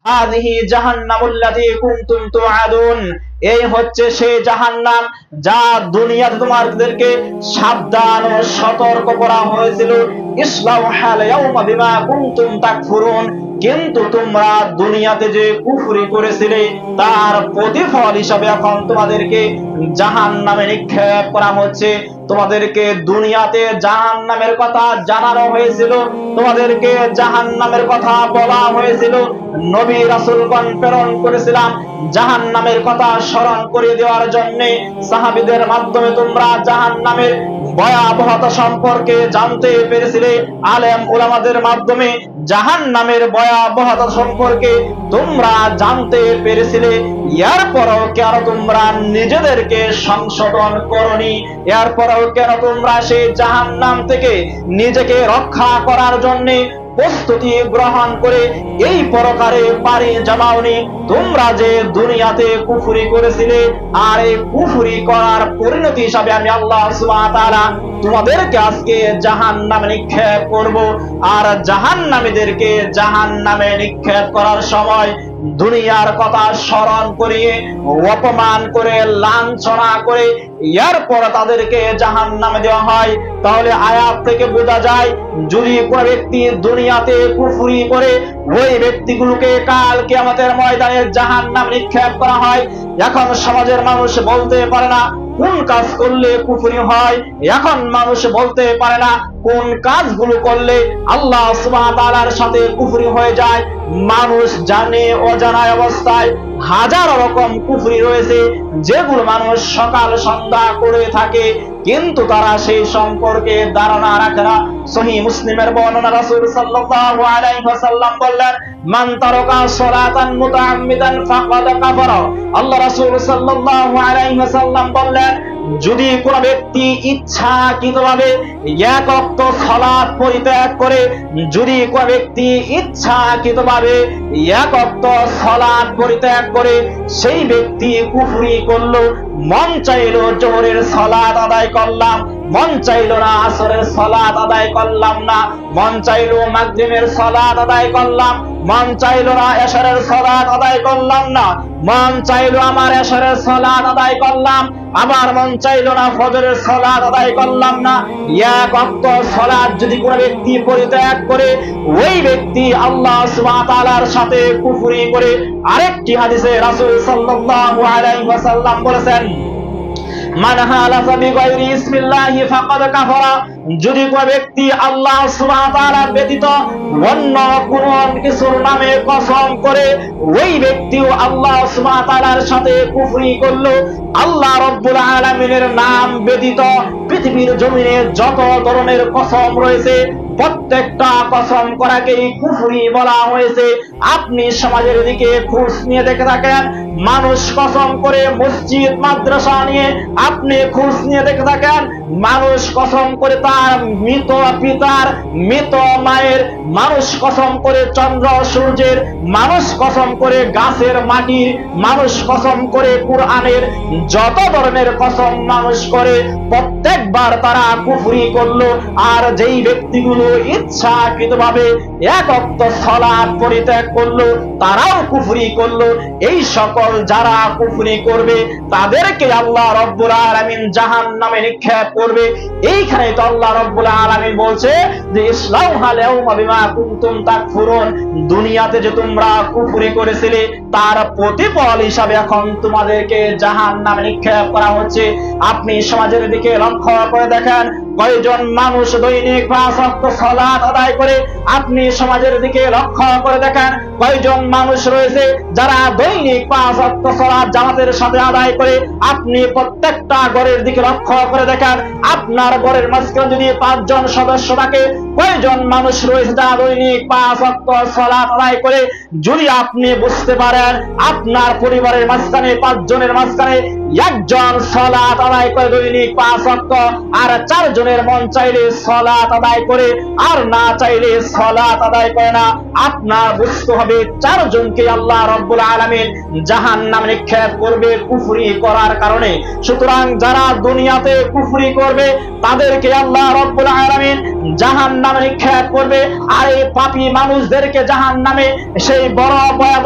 হাযিহি জাহান্নামুল্লাতী কুনতুম তুআদুন, এই হচ্ছে সেই জাহান্নাম যা দুনিয়াতে তোমাদেরকে সাবধান ও সতর্ক করা হয়েছিল। ইসলাউহাল ইয়াউমা বিমা কুনতুম তাকফুরুন, কিন্তু তোমরা দুনিয়াতে যে কুফরি করেছিলে তার প্রতিফল হিসাবে এখন তোমাদেরকে জাহান্নামে নিক্ষেপ করা হচ্ছে। তোমাদেরকে দুনিয়াতে জাহান্নামের কথা জানানো হয়েছিল, তোমাদেরকে জাহান্নামের কথা বলা হয়েছিল, নবী রাসূলগণ প্রেরণ করেছিলাম জাহান্নামের কথা স্মরণ করে দেওয়ার জন্য। সাহাবীদের মাধ্যমে তোমরা জাহান্নামের ভয়াবহতা সম্পর্কে জানতে পেরেছিলে, আলেম উলামাদের মাধ্যমে জাহান্নামের ভয়াবহতা সম্পর্কে তোমরা জানতে পেরেছিলে। এরপরও কেন তোমরা নিজেদেরকে সংশোধন করনি? এরপরও কেন তোমরা সেই জাহান্নাম থেকে নিজেকে রক্ষা করার জন্য প্রস্তুতি গ্রহণ করে এই পরকারে পাড়ি জমাওনি? তোমরা যে দুনিয়াতে কুফরি করেছিলে, আর এই কুফরি করার পরিণতি হিসাবে আমি আল্লাহ সুবহানাহু ওয়া তাআলা তোমাদেরকে আজকে জাহান্নামে নিক্ষেপ করব। আর জাহান্নামীদেরকে জাহান্নামে নিক্ষেপ করার সময় দুনিয়ার কথা স্মরণ করিয়ে অপমান করে লাঞ্ছনা করে এরপর তাদেরকে জাহান্নামে দেওয়া হয়। তাহলে আয়াত থেকে বোঝা যায়, যদি কোনো ব্যক্তি দুনিয়াতে কুফরি করে ওই ব্যক্তিগুলোকে কাল কিয়ামতের ময়দানে জাহান্নামে নিক্ষেপ করা হয়। এখন সমাজের মানুষ বলতে পারে না কোন কাজ করলে কুফরি হয়, এখন মানুষ বলতে পারে না কোন কাজগুলো করলে আল্লাহ সুবহানাহু ওয়া তাআলার সাথে কুফরি হয়ে যায়। মানুষ জানে অজানা অবস্থায় হাজারো রকম কুফরি রয়েছে যেগুলো মানুষ সকাল সন্ধ্যা করে থাকে, কিন্তু তারা সেই সম্পর্কে ধারণা রাখে না। সহিহ মুসলিমের বর্ণনা, রাসূল সাল্লাল্লাহু আলাইহি ওয়াসাল্লাম বললেন, মান তারাকা সালাতান মুতাআম্মিদান ফাকাদ কাফারা। আল্লাহ রাসূল সাল্লাল্লাহু আলাইহি ওয়াসাল্লাম বললেন, যদি কোন ব্যক্তি ইচ্ছাকৃতভাবে এক ওয়াক্ত সালাত পরিত্যাগ করে, যদি কোন ব্যক্তি ইচ্ছাকৃতভাবে এক ওয়াক্ত সালাত পরিত্যাগ করে, সেই ব্যক্তি কুফরি করলো। মন চাইলো জোহরের সালাত আদায় করলাম, মন চাইলো না আসরের সালাত আদায় করলাম না, মন চাইলো মাগরিবের সালাত আদায় করলাম, মন চাইলো না এশারের সালাত আদায় করলাম না, মন চাইলো আমার এশারের সালাত আদায় করলাম, আবার মন চাইলো না ফজরের সালাত আদায় করলাম না। এক ওয়াক্ত সালাত যদি কোনো ব্যক্তি পরিত্যাগ করে, ওই ব্যক্তি আল্লাহ সুবহানাহু ওয়া তাআলার সাথে কুফরি করে। আরেকটি হাদিসে রাসূল সাল্লাল্লাহু আলাইহি ওয়াসাল্লাম বলেছেন, মান হালাফা বিগাইরি ইসমিল্লাহি ফাকাদ কাফারা। যদি কোনো ব্যক্তি আল্লাহ সুবহানাহু ওয়া তাআলা ব্যতীত অন্য কোন কিছুর নামে কসম করে, ওই ব্যক্তিও আল্লাহ সুবহানাহু ওয়া তাআলার সাথে কুফরি করলো। আল্লাহ রাব্বুল আলামিনের নাম ব্যতীত পৃথিবীর জমিনে যত ধরনের কসম রয়েছে, প্রত্যেকটা কসম করাকেই কুফরি বলা হয়েছে। আপনি সমাজের দিকে খোঁজ নিয়ে দেখে থাকেন, মানুষ কসম করে মসজিদ মাদ্রাসা নিয়ে আপনি খোঁজ নিয়ে দেখে থাকেন, মানুষ কসম করে তার মৃত পিতার, মৃত মায়ের, মানুষ কসম করে চন্দ্র সূর্যের, মানুষ কসম করে গাছের মাটির, মানুষ কসম করে কুরআনের। যত ধরনের কসম মানুষ করে প্রত্যেকবার তারা কুফরি করলো। আর যেই ব্যক্তিগুলো ইচ্ছাকৃতভাবে এক ওয়াক্ত সালাত পরিত্যাগ করলো, তারাও কুফরি করলো। এই সকল যারা কুফরি করবে তাদেরকে আল্লাহ রাব্বুল আলামিন জাহান্নামে নিক্ষেপ করবে। এইখানে তো আল্লাহ রাব্বুল আলামিন বলছে যে ইসলাউহাল ইয়াউমা বিমা কুনতুম তাকফুরুন, দুনিয়াতে যে তোমরা কুফরি করেছিলে তার প্রতিফল হিসাবে এখন তোমাদেরকে জাহান্নামে নিক্ষেপ করা হচ্ছে। আপনি সমাজের দিকে লক্ষ্য করে দেখেন, কয়জন মানুষ দৈনিক 5 ওয়াক্ত সালাত আদায় করে? আপনি সমাজের দিকে লক্ষ্য করে দেখেন, কয়জন মানুষ রয়েছে যারা দৈনিক 5 ওয়াক্ত সালাত জামাতের সাথে আদায় করে? আপনি প্রত্যেকটা ঘরের দিকে লক্ষ্য করে দেখেন, আপনার ঘরের মাঝখানে যদি 5 জন সদস্য থাকে, কয়জন মানুষ রয়েছে যারা দৈনিক 5 ওয়াক্ত সালাত আদায় করে? যদি আপনি বুঝতে পারেন আপনার পরিবারের মাঝখানে 5 জনের মাঝখানে একজন সালাত আদায় করে দৈনিক 5 ওয়াক্ত, আর 4 জনের মন চাইলে সালাত আদায় করে আর না চাইলে সালাত আদায় করে না, আপনার বুঝতে হবে 4 জনকে আল্লাহ রাব্বুল আলামিন জাহান্নামে নিক্ষেপ করবে কুফরি করার কারণে। সুতরাং যারা দুনিয়াতে কুফরি করবে তাদেরকে আল্লাহ রাব্বুল আলামিন জাহান্নামে নিক্ষেপ করবে, আর এই পাপী মানুষদেরকে জাহান্নামে সেই বড় ভয়াবহ